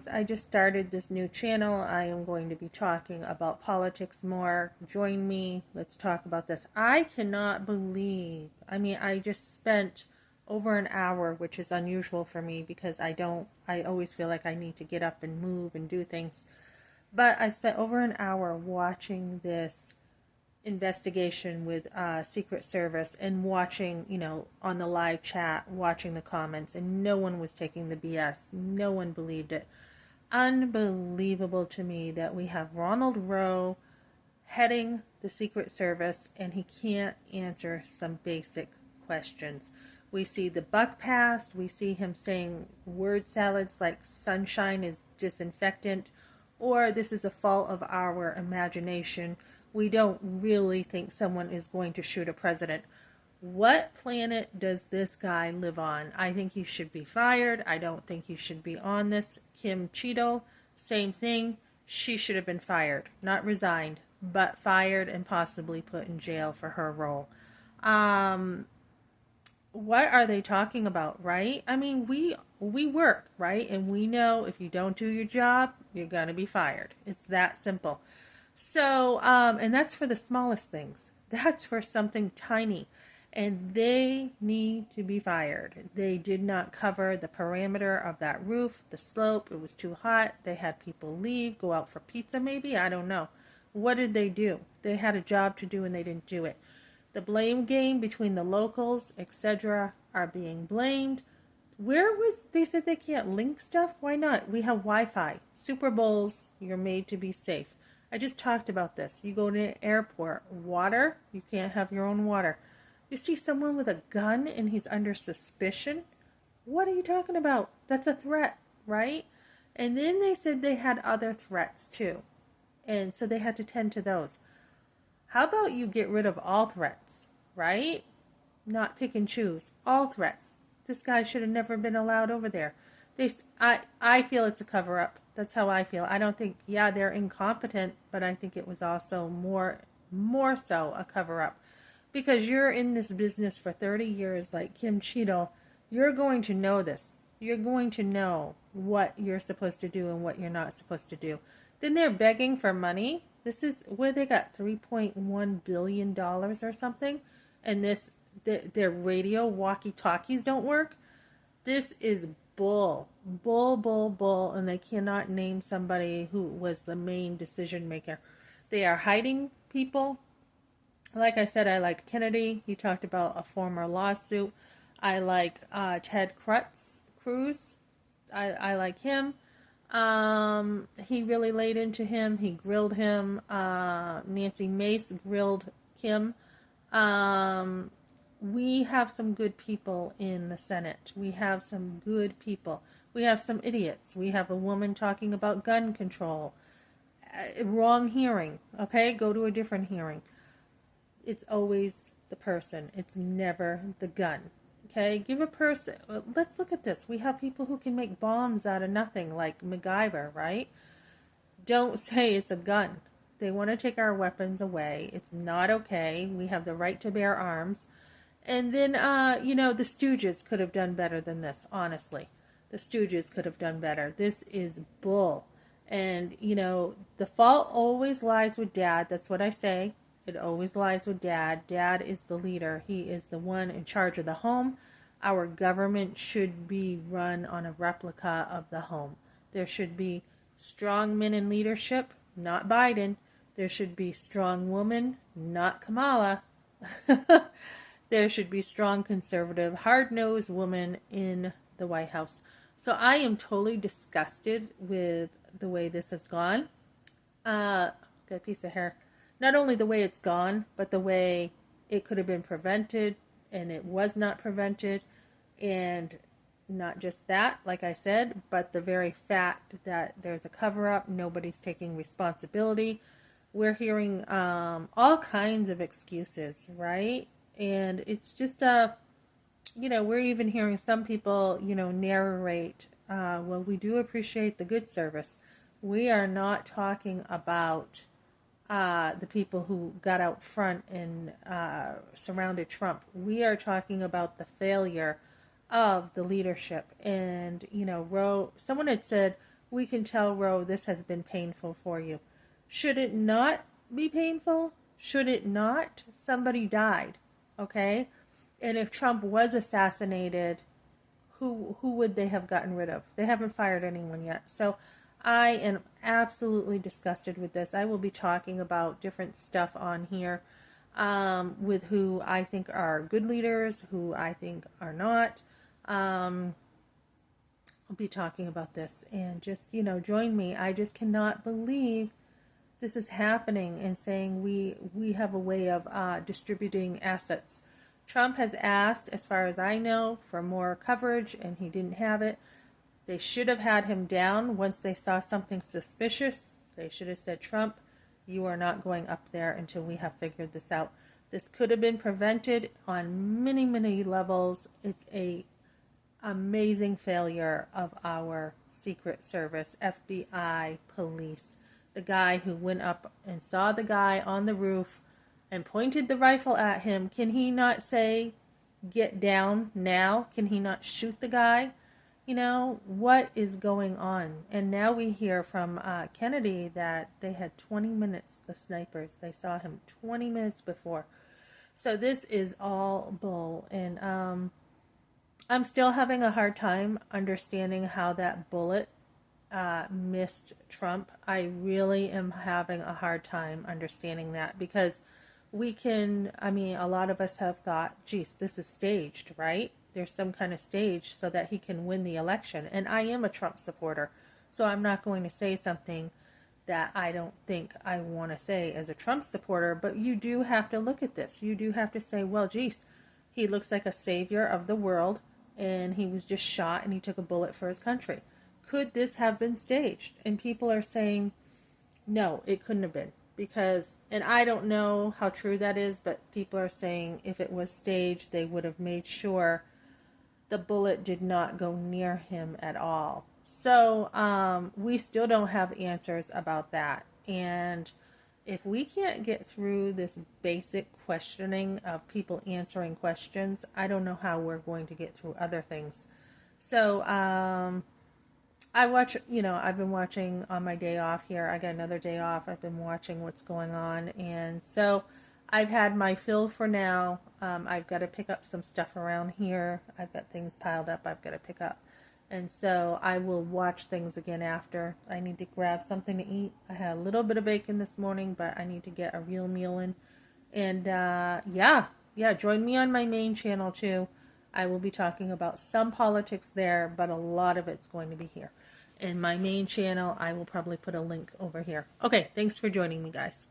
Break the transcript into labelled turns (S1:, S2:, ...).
S1: I just started this new channel. I am going to be talking about politics more. Join me. Let's talk about this. I cannot believe, I just spent over an hour, which is unusual for me because I always feel like I need to get up and move and do things. But I spent over an hour watching this investigation with Secret Service and watching, on the live chat, watching the comments, and no one was taking the BS. No one believed it. Unbelievable to me that we have Ronald Rowe heading the Secret Service and he can't answer some basic questions. We see the buck passed. We see him saying word salads like sunshine is disinfectant or this is a fault of our imagination. We don't really think someone is going to shoot a president. What planet does this guy live on? I think he should be fired. I don't think he should be on this. Kim Cheadle, same thing. She should have been fired, not resigned, but fired and possibly put in jail for her role. What are they talking about, right? We work, right? And we know if you don't do your job, you're going to be fired. It's that simple. So, and that's for the smallest things. That's for something tiny. And they need to be fired. They did not cover the parameter of that roof, the slope. It was too hot. They had people leave, go out for pizza maybe. I don't know. What did they do? They had a job to do and they didn't do it. The blame game between the locals, etc., are being blamed. They said they can't link stuff? Why not? We have Wi-Fi. Super Bowls, you're made to be safe. I just talked about this. You go to an airport, water, you can't have your own water. You see someone with a gun and he's under suspicion? What are you talking about? That's a threat, right? And then they said they had other threats too. And so they had to tend to those. How about you get rid of all threats, right? Not pick and choose. All threats. This guy should have never been allowed over there. I feel it's a cover-up. That's how I feel. I don't think, they're incompetent, but I think it was also more so a cover-up. Because you're in this business for 30 years like Kim Cheadle, you're going to know this. You're going to know what you're supposed to do and what you're not supposed to do. Then they're begging for money. This is where they got $3.1 billion or something. And their radio walkie-talkies don't work. This is bull. Bull, bull, bull. And they cannot name somebody who was the main decision maker. They are hiding people. Like I said, I liked Kennedy. He talked about a former lawsuit. I like Ted Cruz. I like him. He really laid into him. He grilled him. Nancy Mace grilled Kim. We have some good people in the Senate. We have some good people. We have some idiots. We have a woman talking about gun control. Wrong hearing. Okay, go to a different hearing. It's always the person. It's never the gun. Okay, give a person. Let's look at this. We have people who can make bombs out of nothing, like MacGyver, right? Don't say it's a gun. They want to take our weapons away. It's not okay. We have the right to bear arms. And then, the Stooges could have done better than this, honestly. The Stooges could have done better. This is bull. And, the fault always lies with Dad. That's what I say. It always lies with Dad. Dad is the leader. He is the one in charge of the home. Our government should be run on a replica of the home. There should be strong men in leadership, not Biden. There should be strong women, not Kamala. There should be strong conservative, hard-nosed women in the White House. So I am totally disgusted with the way this has gone. Got a piece of hair. Not only the way it's gone, but the way it could have been prevented, and it was not prevented. And not just that, like I said, but the very fact that there's a cover-up, nobody's taking responsibility. We're hearing all kinds of excuses, right? And it's just, we're even hearing some people, narrate, well, we do appreciate the good service. We are not talking about the people who got out front and surrounded Trump. We are talking about the failure of the leadership. And, Rowe, someone had said, we can tell Rowe this has been painful for you. Should it not be painful? Should it not? Somebody died, okay? And if Trump was assassinated, who would they have gotten rid of? They haven't fired anyone yet. So I am absolutely disgusted with this. I will be talking about different stuff on here with who I think are good leaders, who I think are not. I'll be talking about this, and just, join me. I just cannot believe this is happening, and saying we have a way of distributing assets. Trump has asked, as far as I know, for more coverage, and he didn't have it. They should have had him down once they saw something suspicious. They should have said, Trump, you are not going up there until we have figured this out. This could have been prevented on many, many levels. It's a amazing failure of our Secret Service, FBI, police. The guy who went up and saw the guy on the roof and pointed the rifle at him, can he not say, get down now? Can he not shoot the guy? What is going on? And now we hear from Kennedy that they had 20 minutes, the snipers. They saw him 20 minutes before. So this is all bull. And I'm still having a hard time understanding how that bullet missed Trump. I really am having a hard time understanding that, because a lot of us have thought, geez, this is staged, right? There's some kind of stage so that he can win the election. And I am a Trump supporter, so I'm not going to say something that I don't think I want to say as a Trump supporter. But you do have to look at this. You do have to say, well, geez, he looks like a savior of the world, and he was just shot and he took a bullet for his country. Could this have been staged? And people are saying, no, it couldn't have been. Because, and I don't know how true that is, but people are saying if it was staged, they would have made sure the bullet did not go near him at all. So we still don't have answers about that. And if we can't get through this basic questioning of people answering questions, I don't know how we're going to get through other things. So I've been watching on my day off here. I got another day off. I've been watching what's going on. And so I've had my fill for now. I've got to pick up some stuff around here. I've got things piled up I've got to pick up. And so I will watch things again after. I need to grab something to eat. I had a little bit of bacon this morning, but I need to get a real meal in. And join me on my main channel too. I will be talking about some politics there, but a lot of it's going to be here. In my main channel, I will probably put a link over here. Okay, thanks for joining me, guys.